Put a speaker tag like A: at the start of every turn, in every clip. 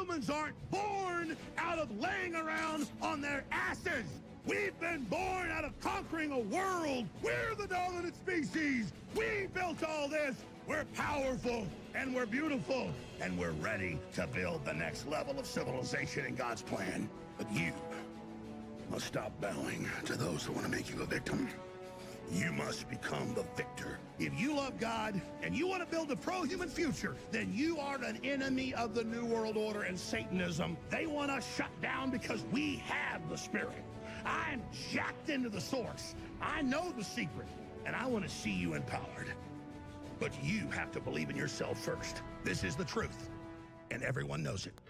A: Humans aren't born out of laying around on their asses. We've been born out of conquering a world. We're the dominant species. We built all this. We're powerful and we're beautiful and we're ready to build the next level of civilization in God's plan. But you must stop bowing to those who want to make you a victim. You must become the victor. If you love God and you want to build a pro-human future, then you are an enemy of the New World Order and Satanism. They want us shut down because we have the Spirit. I'm jacked into the source. I know the secret, and I want to see you empowered. But you have to believe in yourself first. This is the truth, and everyone knows it.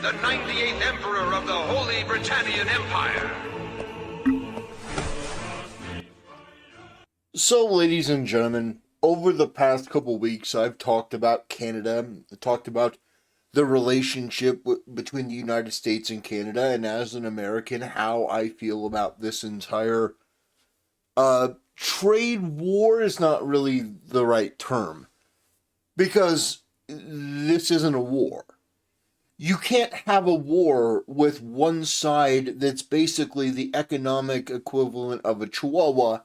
B: The 98th Emperor of the Holy Britannian Empire.
C: So, ladies and gentlemen, over the past couple weeks, I've talked about Canada, talked about the relationship between the United States and Canada, and as an American, how I feel about this entire trade war is not really the right term, because this isn't a war. You can't have a war with one side that's basically the economic equivalent of a chihuahua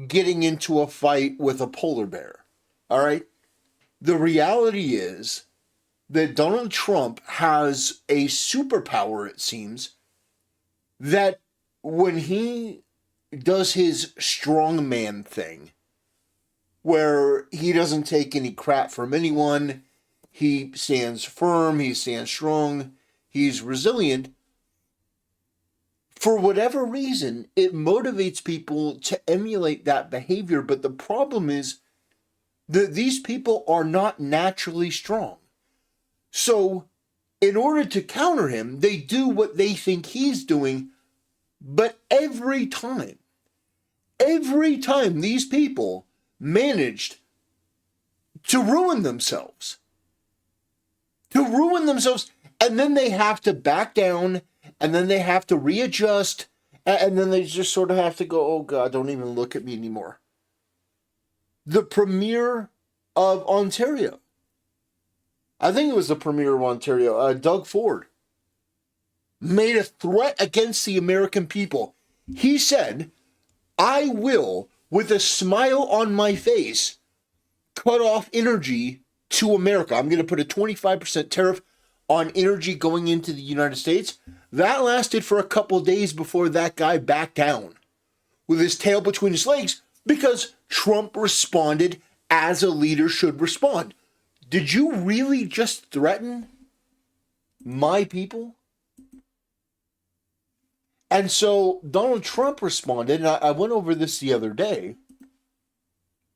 C: getting into a fight with a polar bear. All right? The reality is that Donald Trump has a superpower, it seems, that when he does his strongman thing, where he doesn't take any crap from anyone, he stands firm, he stands strong, he's resilient. For whatever reason, it motivates people to emulate that behavior, but the problem is that these people are not naturally strong. So, in order to counter him, they do what they think he's doing, but every time these people managed to ruin themselves, and then they have to back down, and then they have to readjust, and then they just sort of have to go, oh God, don't even look at me anymore. The Premier of Ontario, I think it was the Premier of Ontario, Doug Ford, made a threat against the American people. He said, I will, with a smile on my face, cut off energy to America. I'm going to put a 25% tariff on energy going into the United States. That lasted for a couple of days before that guy backed down with his tail between his legs, because Trump responded as a leader should respond. Did you really just threaten my people? And so Donald Trump responded, and I went over this the other day,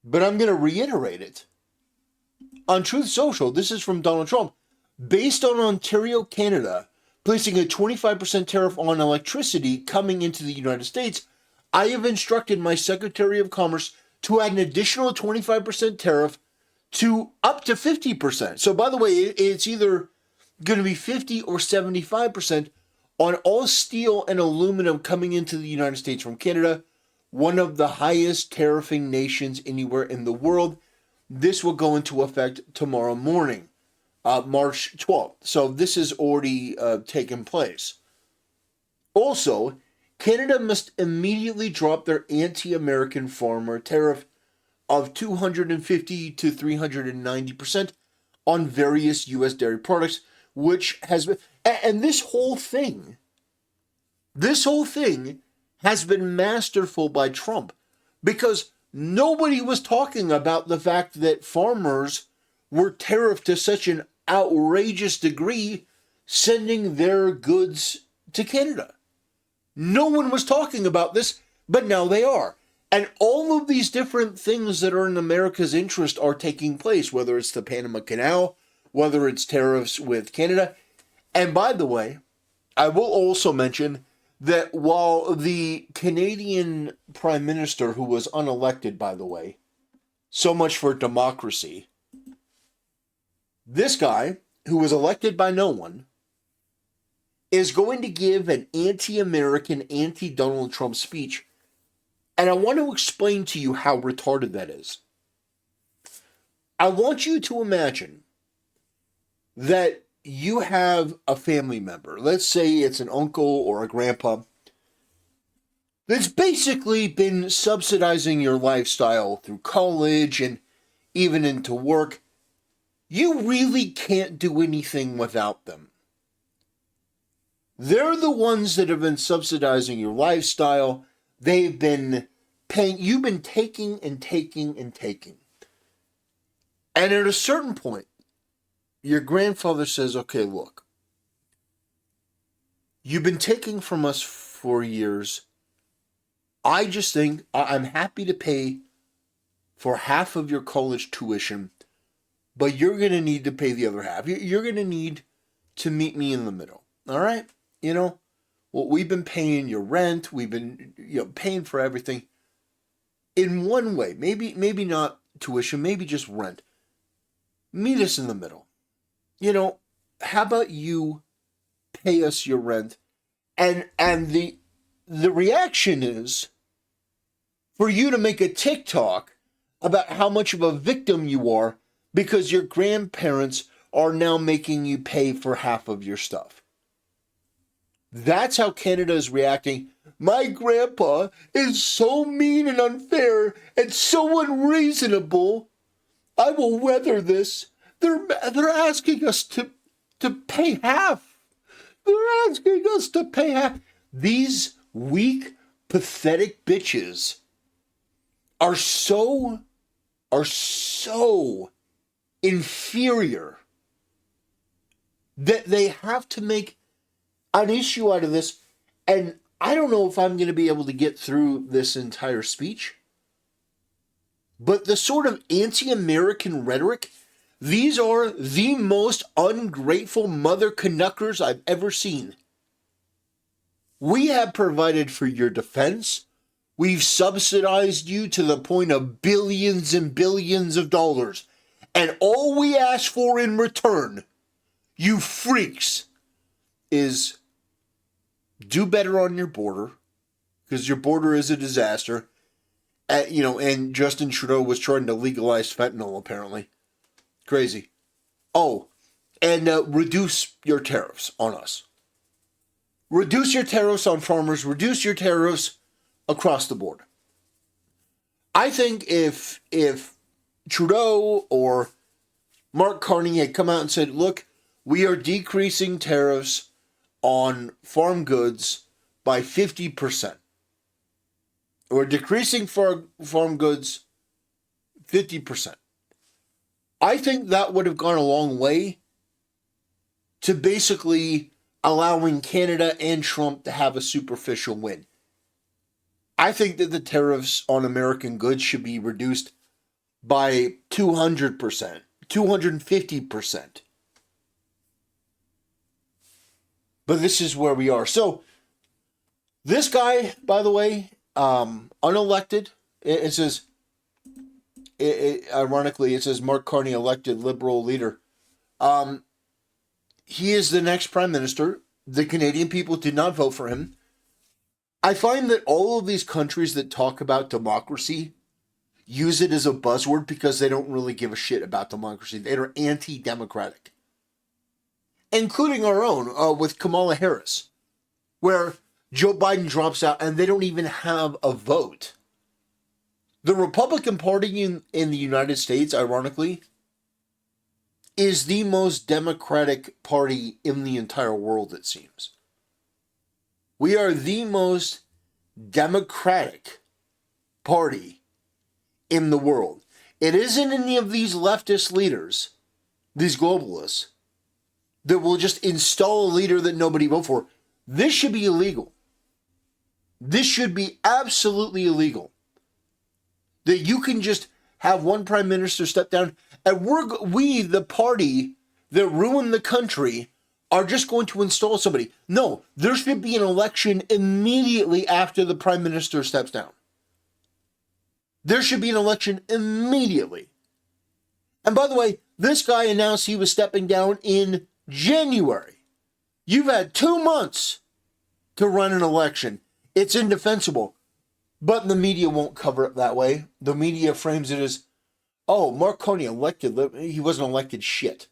C: but I'm going to reiterate it. On Truth Social, this is from Donald Trump. Based on Ontario, Canada, placing a 25% tariff on electricity coming into the United States, I have instructed my Secretary of Commerce to add an additional 25% tariff to up to 50%. So, by the way, it's either going to be 50 or 75% on all steel and aluminum coming into the United States from Canada, one of the highest tariffing nations anywhere in the world. This will go into effect tomorrow morning, March 12th. So this has already taken place. Also, Canada must immediately drop their anti-American farmer tariff of 250 to 390% on various U.S. dairy products, which has been, and this whole thing has been masterful by Trump, because nobody was talking about the fact that farmers were tariffed to such an outrageous degree sending their goods to Canada. No one was talking about this, but now they are. And all of these different things that are in America's interest are taking place, whether it's the Panama Canal, whether it's tariffs with Canada. And by the way, I will also mention that while the Canadian Prime Minister, who was unelected, by the way, so much for democracy, This guy, who was elected by no one, is going to give an anti-American, anti-Donald Trump speech. And I want to explain to you how retarded that is. I want you to imagine that you have a family member, let's say it's an uncle or a grandpa, that's basically been subsidizing your lifestyle through college and even into work. You really can't do anything without them. They're the ones that have been subsidizing your lifestyle. They've been paying, you've been taking and taking and taking. And at a certain point, your grandfather says, okay, look, you've been taking from us for years. I just think I'm happy to pay for half of your college tuition, but you're going to need to pay the other half. You're going to need to meet me in the middle. All right? You know, well, we've been paying your rent. We've been, paying for everything in one way. Maybe not tuition, maybe just rent. Meet us in the middle. How about you pay us your rent? And the reaction is for you to make a TikTok about how much of a victim you are because your grandparents are now making you pay for half of your stuff. That's how Canada is reacting. My grandpa is so mean and unfair and so unreasonable. I will weather this. They're asking us to pay half. They're asking us to pay half. These weak, pathetic bitches are so inferior that they have to make an issue out of this. And I don't know if I'm going to be able to get through this entire speech, but the sort of anti-American rhetoric, these are the most ungrateful mother Canuckers I've ever seen. We have provided for your defense. We've subsidized you to the point of billions and billions of dollars. And all we ask for in return, you freaks, is do better on your border, because your border is a disaster. And Justin Trudeau was trying to legalize fentanyl, apparently. Crazy. Oh, and reduce your tariffs on us. Reduce your tariffs on farmers. Reduce your tariffs across the board. I think if Trudeau or Mark Carney had come out and said, look, we are decreasing tariffs on farm goods by 50%. We're decreasing farm goods 50%. I think that would have gone a long way to basically allowing Canada and Trump to have a superficial win. I think that the tariffs on American goods should be reduced by 200%, 250%. But this is where we are. So, this guy, by the way, unelected, it says, ironically, it says Mark Carney elected Liberal leader. He is the next prime minister. The Canadian people did not vote for him. I find that all of these countries that talk about democracy use it as a buzzword because they don't really give a shit about democracy. They are anti-democratic. Including our own, with Kamala Harris, where Joe Biden drops out and they don't even have a vote. The Republican Party in the United States, ironically, is the most democratic party in the entire world, it seems. We are the most democratic party in the world. It isn't any of these leftist leaders, these globalists, that will just install a leader that nobody vote for. This should be illegal. This should be absolutely illegal. That you can just have one prime minister step down, and we, the party that ruined the country, are just going to install somebody. No, there should be an election immediately after the prime minister steps down. There should be an election immediately. And by the way, This guy announced he was stepping down in January. You've had 2 months to run an election. It's indefensible. But the media won't cover it that way. The media frames it as, oh, Mark Carney elected. He wasn't elected shit.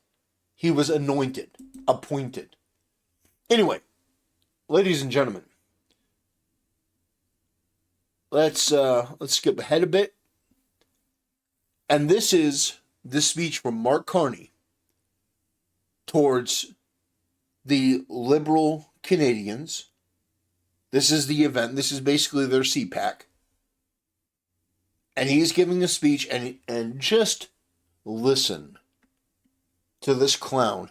C: He was anointed, appointed. Anyway, ladies and gentlemen, let's skip ahead a bit. And this is the speech from Mark Carney towards the liberal Canadians. This is the event. This is basically their CPAC. And he's giving a speech, and just listen to this clown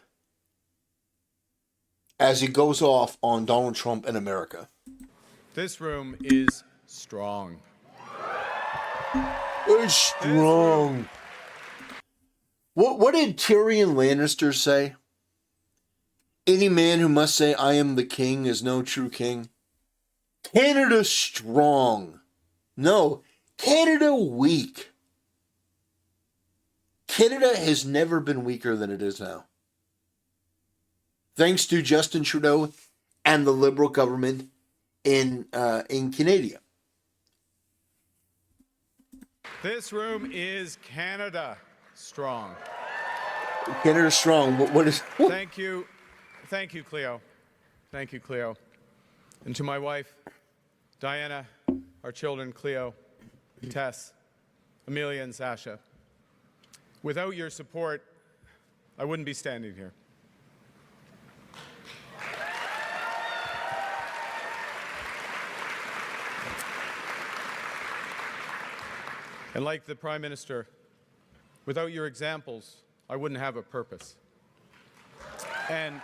C: as he goes off on Donald Trump and America.
D: This room is strong.
C: It's strong. What did Tyrion Lannister say? Any man who must say, I am the king, is no true king. Canada strong. No, Canada weak. Canada has never been weaker than it is now. Thanks to Justin Trudeau and the Liberal government in Canada.
D: This room is Canada strong.
C: Canada strong. What is?
D: Thank you, Cleo. Thank you, Cleo. And to my wife, Diana, our children, Cleo, Tess, Amelia, and Sasha. Without your support, I wouldn't be standing here. And like the Prime Minister, without your examples, I wouldn't have a purpose. And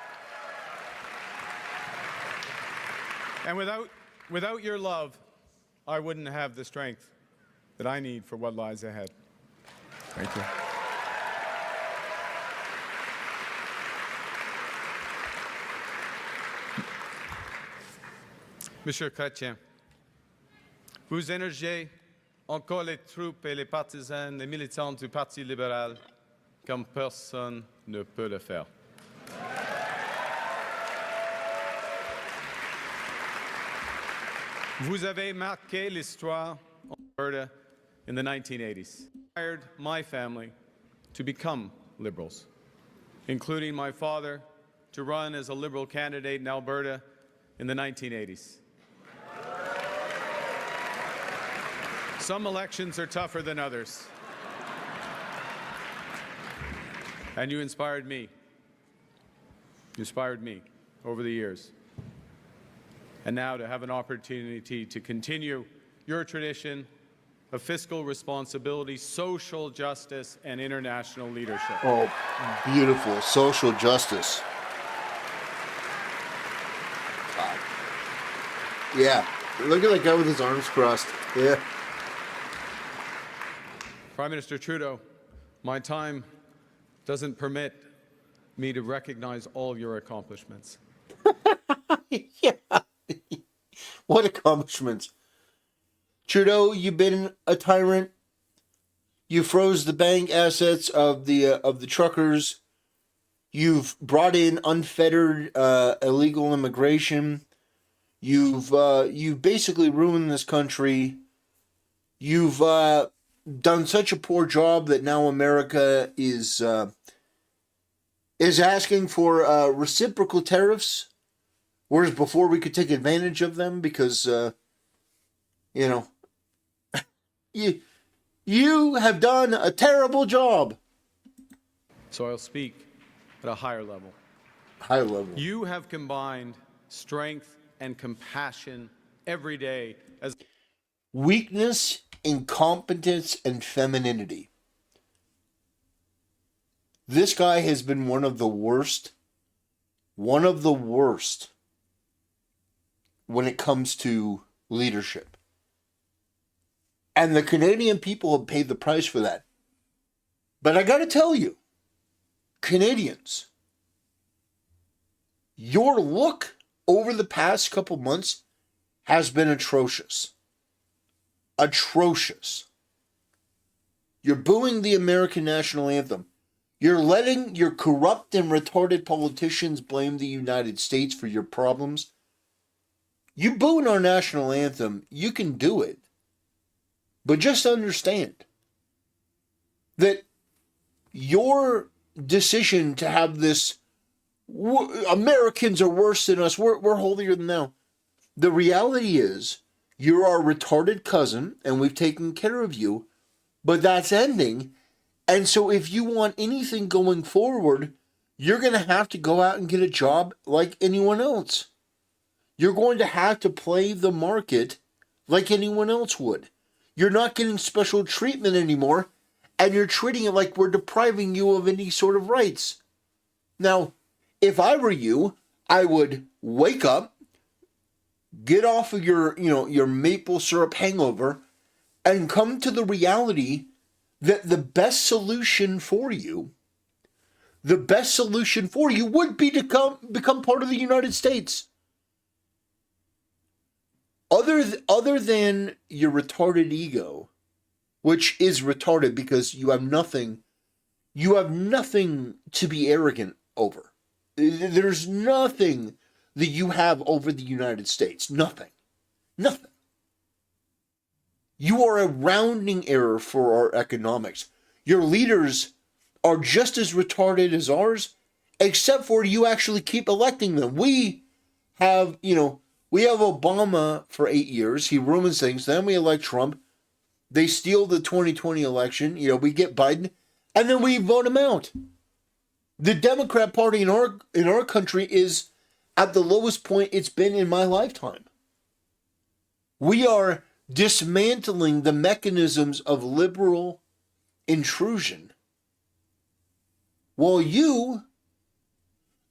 D: without your love, I wouldn't have the strength that I need for what lies ahead. Thank you. Monsieur Chrétien, vous énergez encore les troupes et les partisans, les militants du Parti libéral, comme personne ne peut le faire. Vous avez marqué l'histoire en Alberta in the 1980s. Inspired my family to become liberals, including my father to run as a liberal candidate in Alberta in the 1980s. Some elections are tougher than others. And you inspired me. You inspired me over the years. And now to have an opportunity to continue your tradition of fiscal responsibility, social justice, and international leadership.
C: Oh, beautiful. Social justice. Yeah. Look at that guy with his arms crossed. Yeah.
D: Prime Minister Trudeau, my time doesn't permit me to recognize all your accomplishments.
C: Yeah. What accomplishments? Trudeau, you've been a tyrant. You froze the bank assets of the truckers. You've brought in unfettered illegal immigration. You've basically ruined this country. You've done such a poor job that now America is asking for reciprocal tariffs, whereas before we could take advantage of them because you have done a terrible job.
D: So I'll speak at a higher level.
C: High level.
D: You have combined strength and compassion every day as
C: Weakness, incompetence, and femininity. This guy has been one of the worst when it comes to leadership. And the Canadian people have paid the price for that. But I got to tell you, Canadians, your look over the past couple months has been atrocious. Atrocious. You're booing the American national anthem. You're letting your corrupt and retarded politicians blame the United States for your problems. You booing our national anthem, you can do it. But just understand that your decision to have this, Americans are worse than us, we're holier than thou. The reality is, you're our retarded cousin, and we've taken care of you, but that's ending. And so if you want anything going forward, you're going to have to go out and get a job like anyone else. You're going to have to play the market like anyone else would. You're not getting special treatment anymore, and you're treating it like we're depriving you of any sort of rights. Now, if I were you, I would wake up, get off of your maple syrup hangover, and come to the reality that the best solution for you would be to become part of the United States. Other than your retarded ego, which is retarded because you have nothing to be arrogant over. There's nothing that you have over the United States. Nothing. You are a rounding error for our economics. Your leaders are just as retarded as ours, except for you actually keep electing them. We have Obama for 8 years. He ruins things. Then we elect Trump. They steal the 2020 election. We get Biden, and then we vote him out. The Democrat Party in our country is at the lowest point it's been in my lifetime. We are dismantling the mechanisms of liberal intrusion, while you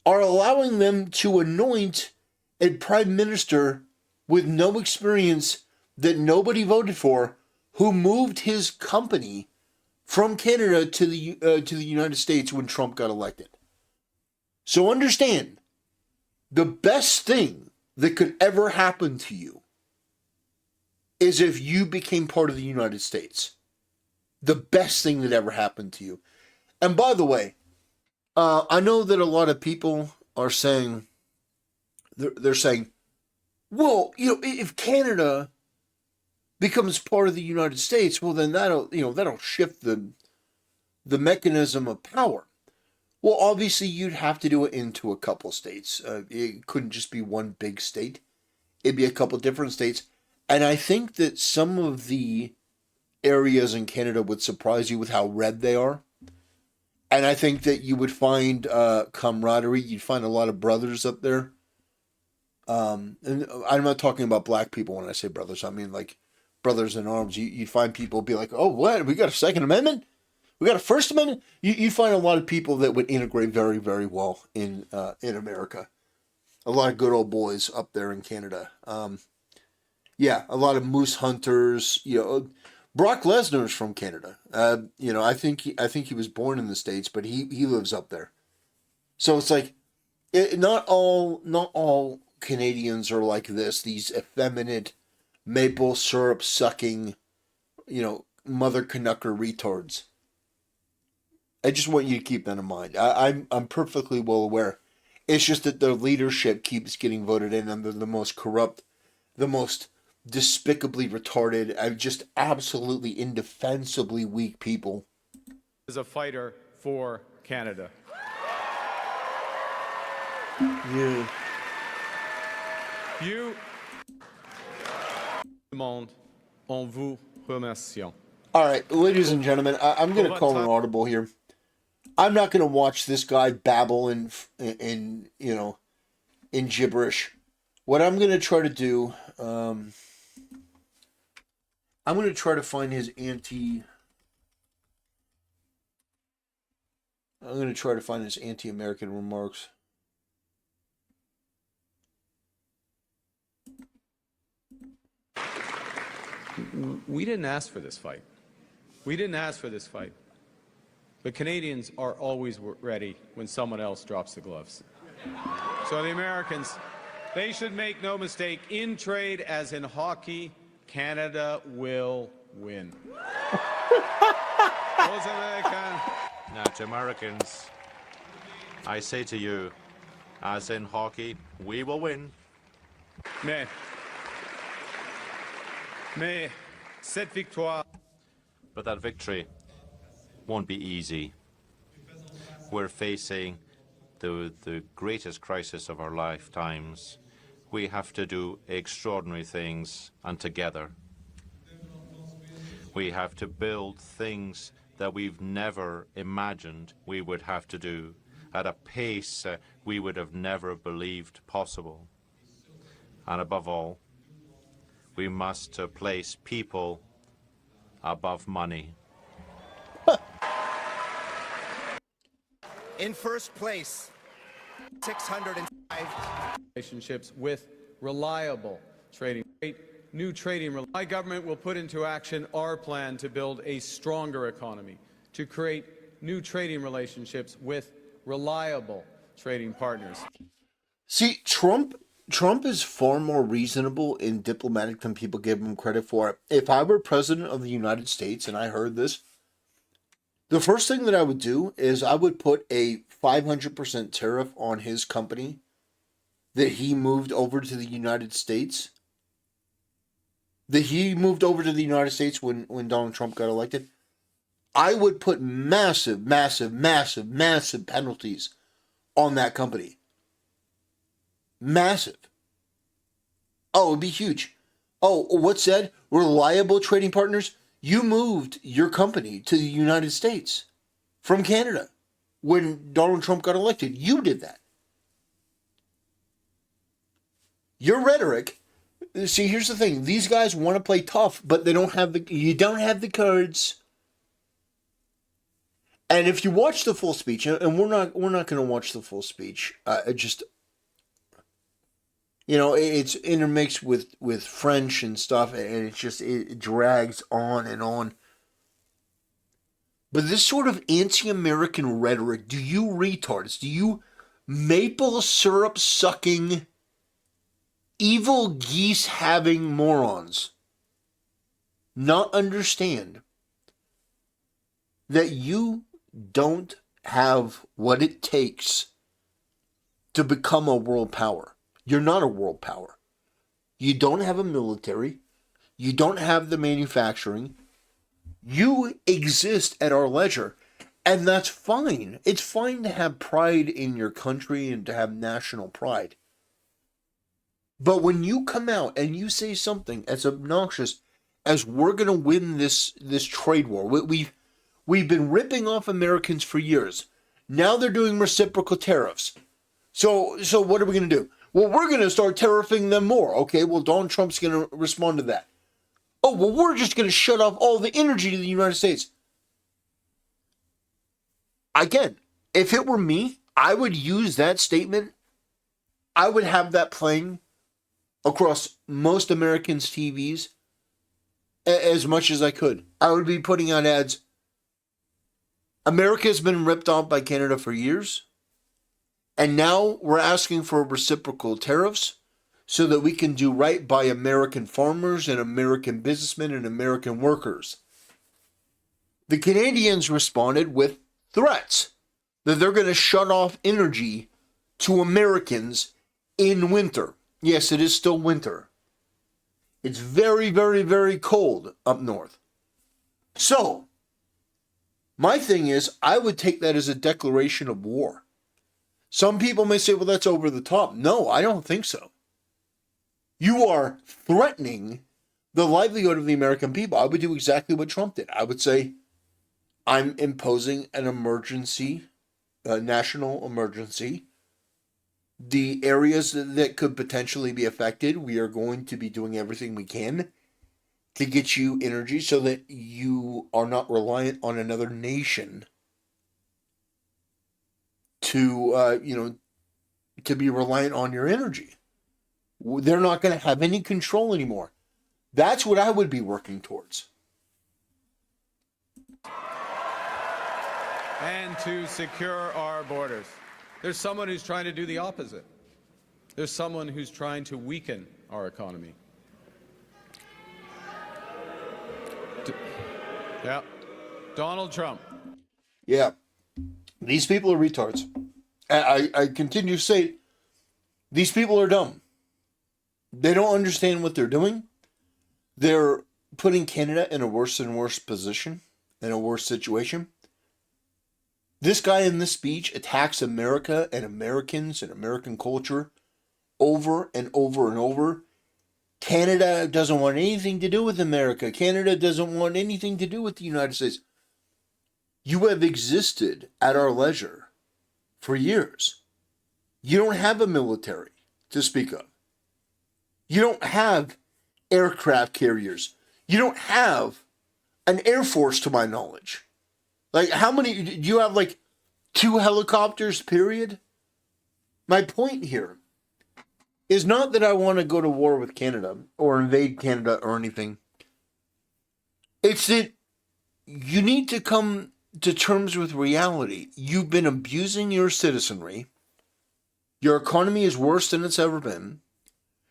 C: are allowing them to anoint a prime minister with no experience that nobody voted for, who moved his company from Canada to the United States when Trump got elected. So understand, the best thing that could ever happen to you is if you became part of the United States. The best thing that ever happened to you. And by the way, I know that a lot of people are saying, they're saying, well, if Canada becomes part of the United States, well, then that'll shift the mechanism of power. Well, obviously, you'd have to do it into a couple states. It couldn't just be one big state. It'd be a couple different states. And I think that some of the areas in Canada would surprise you with how red they are. And I think that you would find camaraderie. You'd find a lot of brothers up there. And I'm not talking about black people when I say brothers. I mean, like, brothers in arms. You'd find people be like, oh, what? We got a Second Amendment? We got a First Amendment? You'd find a lot of people that would integrate very, very well in America. A lot of good old boys up there in Canada. Yeah, a lot of moose hunters. Brock Lesnar's from Canada. I think he was born in the States, but he lives up there. So it's like, not all Canadians are like this. These effeminate, maple syrup sucking, mother Canucker retards. I just want you to keep that in mind. I'm perfectly well aware. It's just that their leadership keeps getting voted in, and they're the most corrupt, the most despicably retarded, just absolutely indefensibly weak people.
D: As a fighter for Canada.
C: Yeah.
D: You, monde, on vous remercions.
C: All right, ladies and gentlemen, I'm going to call an audible here. I'm not going to watch this guy babble in gibberish. What I'm going to try to do, I'm going to try to find his anti-American remarks.
D: We didn't ask for this fight. But Canadians are always ready when someone else drops the gloves. So the Americans, they should make no mistake, in trade as in hockey, Canada will win.
E: To Americans, I say to you, as in hockey, we will win.
D: Mais cette victoire.
E: But that victory won't be easy. We're facing the greatest crisis of our lifetimes. We have to do extraordinary things, and together. We have to build things that we've never imagined we would have to do at a pace we would have never believed possible. And above all, we must place people above money.
F: In first place, 605
D: Relationships with reliable trading. New trading. My government will put into action our plan to build a stronger economy, to create new trading relationships with reliable trading partners.
C: See, Trump is far more reasonable and diplomatic than people give him credit for. If I were president of the United States and I heard this, the first thing that I would do is I would put a 500% tariff on his company that he moved over to the United States. That he moved over to the United States when Donald Trump got elected. I would put massive penalties on that company. Massive. Oh, it'd be huge. Oh, what's said? Reliable trading partners. You moved your company to the United States from Canada when Donald Trump got elected. You did that. Your rhetoric. See, here's the thing. These guys want to play tough, but they don't have you don't have the cards. And if you watch the full speech, and we're not going to watch the full speech. It's intermixed with French and stuff, and it drags on and on. But this sort of anti-American rhetoric, do you retards, do you maple syrup sucking, evil geese having morons not understand that you don't have what it takes to become a world power? You're not a world power. You don't have a military. You don't have the manufacturing. You exist at our leisure, and that's fine. It's fine to have pride in your country and to have national pride. But when you come out and you say something as obnoxious as we're going to win this trade war, we've been ripping off Americans for years. Now they're doing reciprocal tariffs. So what are we going to do? Well, we're going to start tariffing them more. Okay, well, Donald Trump's going to respond to that. Oh, well, we're just going to shut off all the energy to the United States. Again, if it were me, I would use that statement. I would have that playing across most Americans' TVs as much as I could. I would be putting out ads. America has been ripped off by Canada for years. And now we're asking for reciprocal tariffs so that we can do right by American farmers and American businessmen and American workers. The Canadians responded with threats that they're going to shut off energy to Americans in winter. Yes, it is still winter. It's very, very, very cold up north. So, my thing is, I would take that as a declaration of war. Some people may say, well, that's over the top. No, I don't think so. You are threatening the livelihood of the American people. I would do exactly what Trump did. I would say, I'm imposing an emergency, a national emergency. The areas that could potentially be affected, we are going to be doing everything we can to get you energy so that you are not reliant on another nation to be reliant on your energy. They're not going to have any control anymore. That's what I would be working towards.
D: And to secure our borders. There's someone who's trying to do the opposite. There's someone who's trying to weaken our economy. Yeah. Donald Trump.
C: Yeah. These people are retards. I continue to say, these people are dumb. They don't understand what they're doing. They're putting Canada in a worse and worse position, in a worse situation. This guy in this speech attacks America and Americans and American culture over and over and over. Canada doesn't want anything to do with America. Canada doesn't want anything to do with the United States. You have existed at our leisure for years. You don't have a military to speak of. You don't have aircraft carriers. You don't have an air force, to my knowledge. Like, how many, do you have like 2 helicopters, period? My point here is not that I want to go to war with Canada or invade Canada or anything. It's that you need to come to terms with reality. You've been abusing your citizenry. Your economy is worse than it's ever been.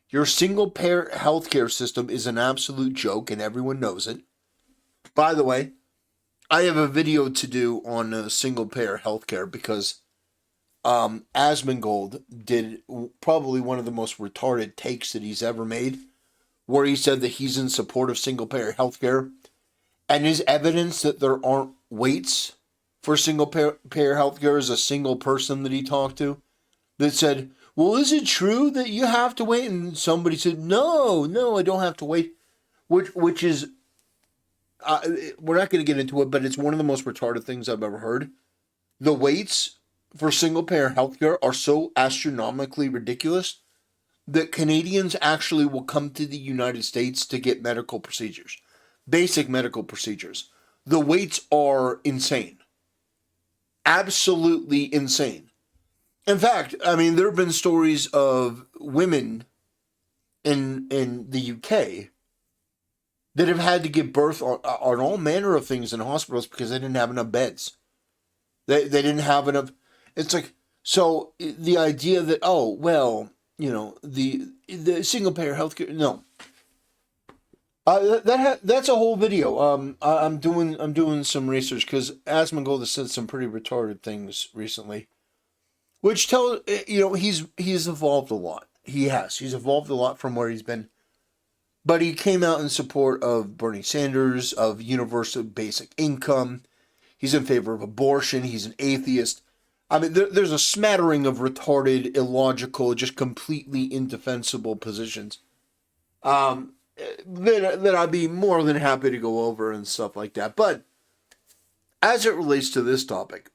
C: Your single-payer healthcare system is an absolute joke, and everyone knows it. By the way, I have a video to do on single-payer healthcare because Asmongold did probably one of the most retarded takes that he's ever made, where he said that he's in support of single-payer healthcare, and his evidence that there aren't waits for single-payer healthcare is a single person that he talked to that said, well, is it true that you have to wait? And somebody said, no, I don't have to wait, which is, we're not going to get into it, but it's one of the most retarded things I've ever heard. The waits for single-payer healthcare are so astronomically ridiculous that Canadians actually will come to the United States to get medical procedures, basic medical procedures. The waits are insane. Absolutely insane. In fact, I mean, there have been stories of women in the UK that have had to give birth on all manner of things in hospitals because they didn't have enough beds. They didn't have enough. It's like, so the idea that, oh, well, you know, the single payer healthcare, no. That's a whole video. I'm doing some research because Asmongold has said some pretty retarded things recently. Which tells, you know, he's evolved a lot. He's evolved a lot from where he's been. But he came out in support of Bernie Sanders, of universal basic income. He's in favor of abortion. He's an atheist. I mean, there's a smattering of retarded, illogical, just completely indefensible positions that I'd be more than happy to go over and stuff like that. But as it relates to this topic,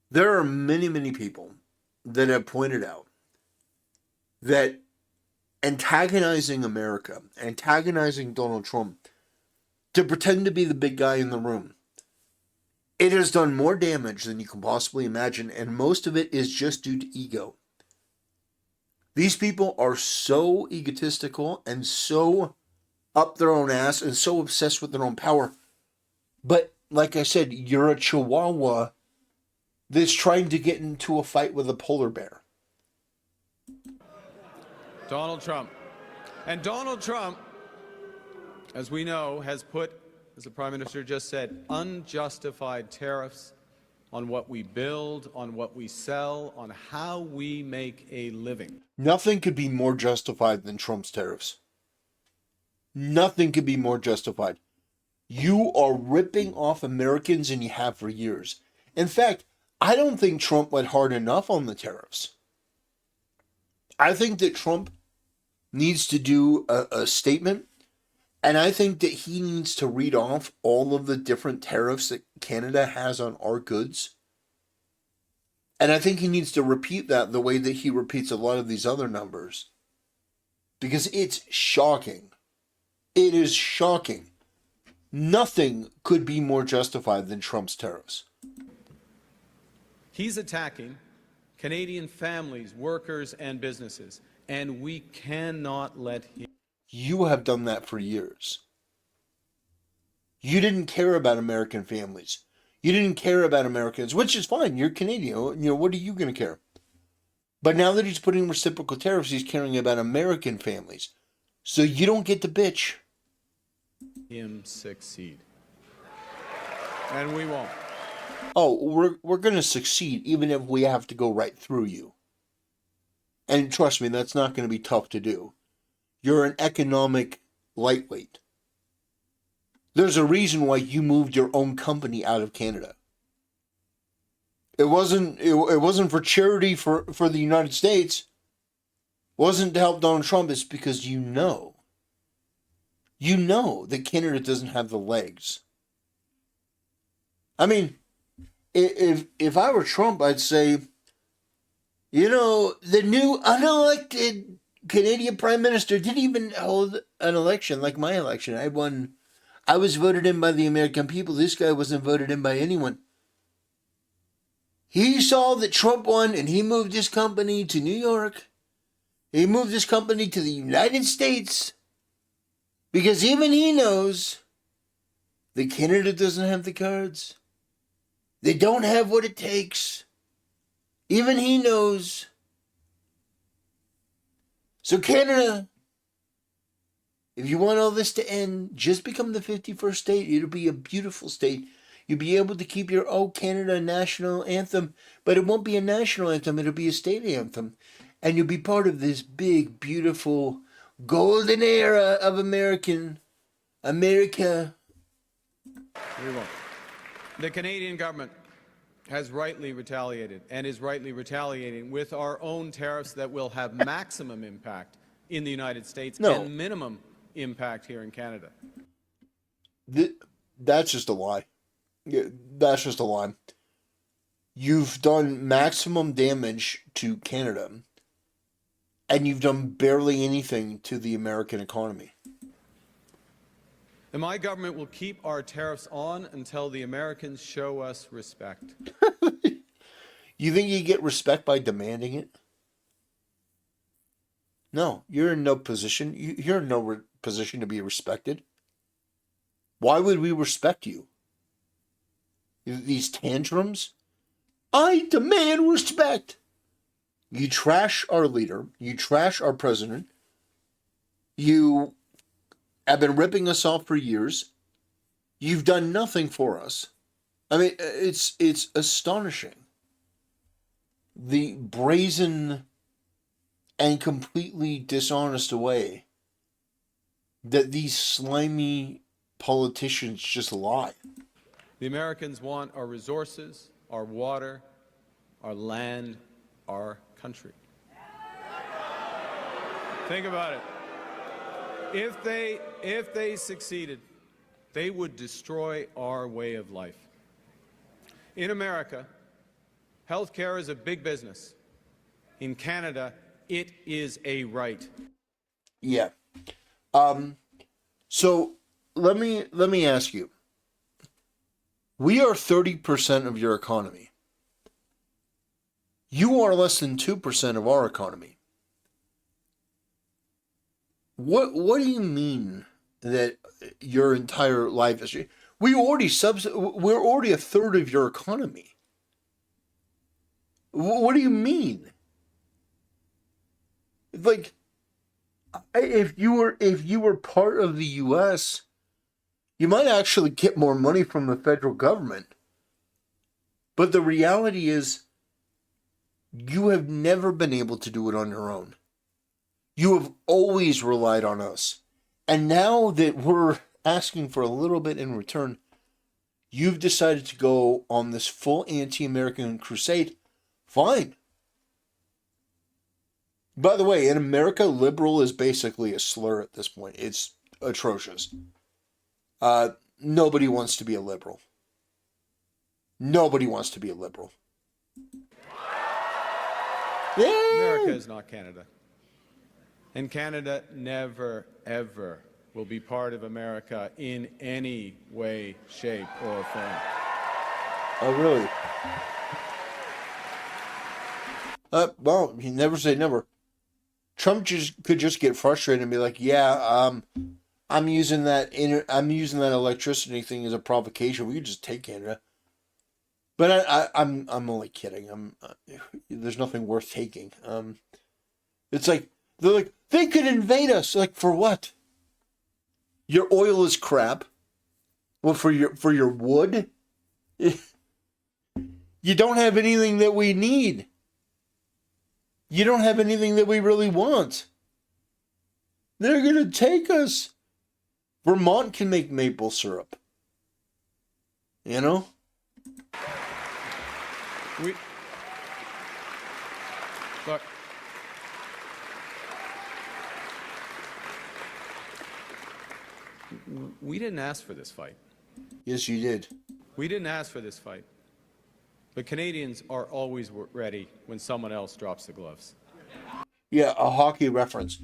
C: there are many, many people that have pointed out that antagonizing America, antagonizing Donald Trump, to pretend to be the big guy in the room, it has done more damage than you can possibly imagine, and most of it is just due to ego. These people are so egotistical and so up their own ass and so obsessed with their own power. But, like I said, you're a chihuahua that's trying to get into a fight with a polar bear.
D: Donald Trump. And Donald Trump, as we know, has put, as the Prime Minister just said, unjustified tariffs on what we build, on what we sell, on how we make a living.
C: Nothing could be more justified than Trump's tariffs. Nothing could be more justified. You are ripping off Americans, and you have for years. In fact, I don't think Trump went hard enough on the tariffs. I think that Trump needs to do a statement, and I think that he needs to read off all of the different tariffs that Canada has on our goods. And I think he needs to repeat that the way that he repeats a lot of these other numbers. Because it's shocking. It is shocking. Nothing could be more justified than Trump's tariffs.
D: He's attacking Canadian families, workers, and businesses, and we cannot let him.
C: You have done that for years. You didn't care about American families. You didn't care about Americans, which is fine. You're Canadian. You know, what are you going to care? But now that he's putting reciprocal tariffs, he's caring about American families. So you don't get to bitch.
D: Him succeed. And we won't.
C: oh, we're going to succeed even if we have to go right through you. And trust me, that's not going to be tough to do. You're an economic lightweight. There's a reason why you moved your own company out of Canada. It wasn't for charity for the United States. It wasn't to help Donald Trump. It's because you know that Canada doesn't have the legs. I mean, if I were Trump, I'd say, you know, the new unelected Canadian Prime Minister didn't even hold an election like my election. I won. I was voted in by the American people. This guy wasn't voted in by anyone. He saw that Trump won and he moved his company to New York. He moved his company to the United States because even he knows that Canada doesn't have the cards. They don't have what it takes. Even he knows. So Canada, if you want all this to end, just become the 51st state. It'll be a beautiful state. You'll be able to keep your Oh Canada national anthem, but it won't be a national anthem. It'll be a state anthem. And you'll be part of this big, beautiful, golden era of America.
D: We won't. The Canadian government has rightly retaliated and is rightly retaliating with our own tariffs that will have maximum impact in the United States and minimum impact here in Canada.
C: That's just a lie. Yeah, that's just a lie. You've done maximum damage to Canada, and you've done barely anything to the American economy.
D: And my government will keep our tariffs on until the Americans show us respect.
C: You think you get respect by demanding it? No, you're in no position. You're in no position to be respected. Why would we respect you? These tantrums? I demand respect. You trash our leader. You trash our president. You have been ripping us off for years. You've done nothing for us. I mean, it's astonishing. The brazen and completely dishonest way that these slimy politicians just lie.
D: The Americans want our resources, our water, our land, our country. Think about it. If they succeeded, they would destroy our way of life. In America, healthcare is a big business. In Canada, it is a right.
C: Yeah. So let me ask you. We are 30% of your economy. You are less than 2% of our economy. What do you mean that your entire life is? We're already a third of your economy. What do you mean? Like, if you were part of the U.S., you might actually get more money from the federal government. But the reality is, you have never been able to do it on your own. You have always relied on us. And now that we're asking for a little bit in return, you've decided to go on this full anti-American crusade. Fine. By the way, in America, liberal is basically a slur at this point. It's atrocious. Nobody wants to be a liberal. Nobody wants to be a liberal. Yeah.
D: America is not Canada. And Canada never, ever will be part of America in any way, shape, or form.
C: Oh, really? Well, you never say never. Trump could just get frustrated and be like, "Yeah, I'm using that electricity thing as a provocation. We could just take Canada." But I'm only kidding. There's nothing worth taking. It's like they're like they could invade us. Like for what? Your oil is crap. Well, for your wood. You don't have anything that we need. You don't have anything that we really want. They're going to take us. Vermont can make maple syrup. You know?
D: Look. We didn't ask for this fight.
C: Yes, you did.
D: We didn't ask for this fight. But Canadians are always ready when someone else drops the gloves.
C: Yeah, a hockey reference.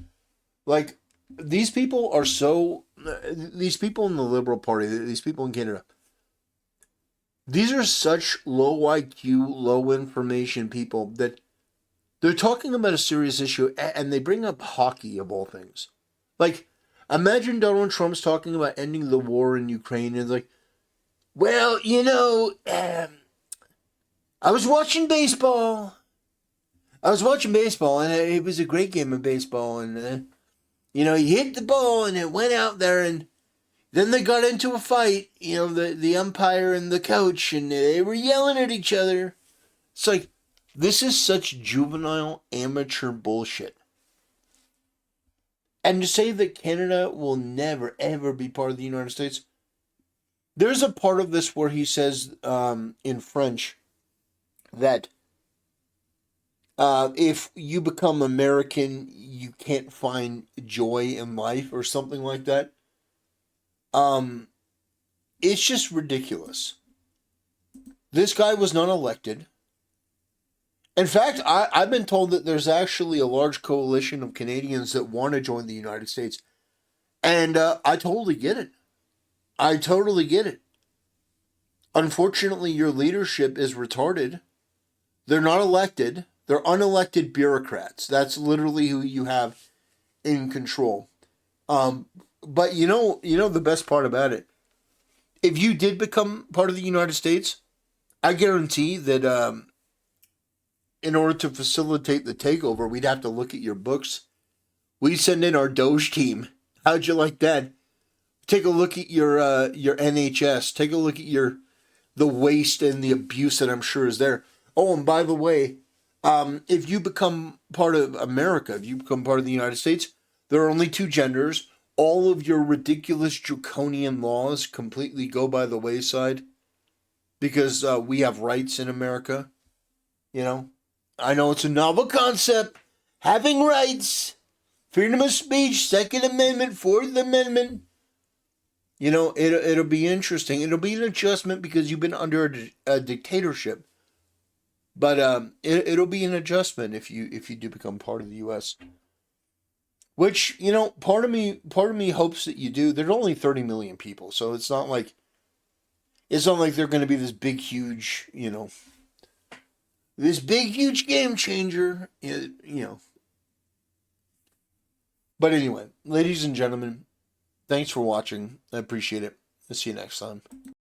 C: Like, these people are so... These people in the Liberal Party, these people in Canada, these are such low IQ, low information people that they're talking about a serious issue and they bring up hockey of all things. Like, imagine Donald Trump's talking about ending the war in Ukraine and like, well, you know, I was watching baseball. And it was a great game of baseball. And, you know, he hit the ball and it went out there and then they got into a fight, you know, the umpire and the coach, and they were yelling at each other. It's like, this is such juvenile, amateur bullshit. And to say that Canada will never, ever be part of the United States, there's a part of this where he says in French that if you become American, you can't find joy in life or something like that. It's just ridiculous. This guy was not elected. In fact, I've been told that there's actually a large coalition of Canadians that want to join the United States. And I totally get it. I totally get it. Unfortunately, your leadership is retarded. They're not elected. They're unelected bureaucrats. That's literally who you have in control. But you know the best part about it? If you did become part of the United States, I guarantee that in order to facilitate the takeover, we'd have to look at your books. We'd send in our Doge team. How'd you like that? Take a look at your NHS. Take a look at the waste and the abuse that I'm sure is there. Oh, and by the way, if you become part of America, if you become part of the United States, there are only two genders. All of your ridiculous draconian laws completely go by the wayside because we have rights in America. You know, I know it's a novel concept, having rights, freedom of speech, Second Amendment, Fourth Amendment. You know, it'll be interesting. It'll be an adjustment because you've been under a dictatorship. But it'll be an adjustment if you do become part of the U.S. Which, you know, part of me hopes that you do. There's only 30 million people, so it's not like they're going to be this big, huge, you know, this big, huge game changer, you know. But anyway, ladies and gentlemen, thanks for watching. I appreciate it. I'll see you next time.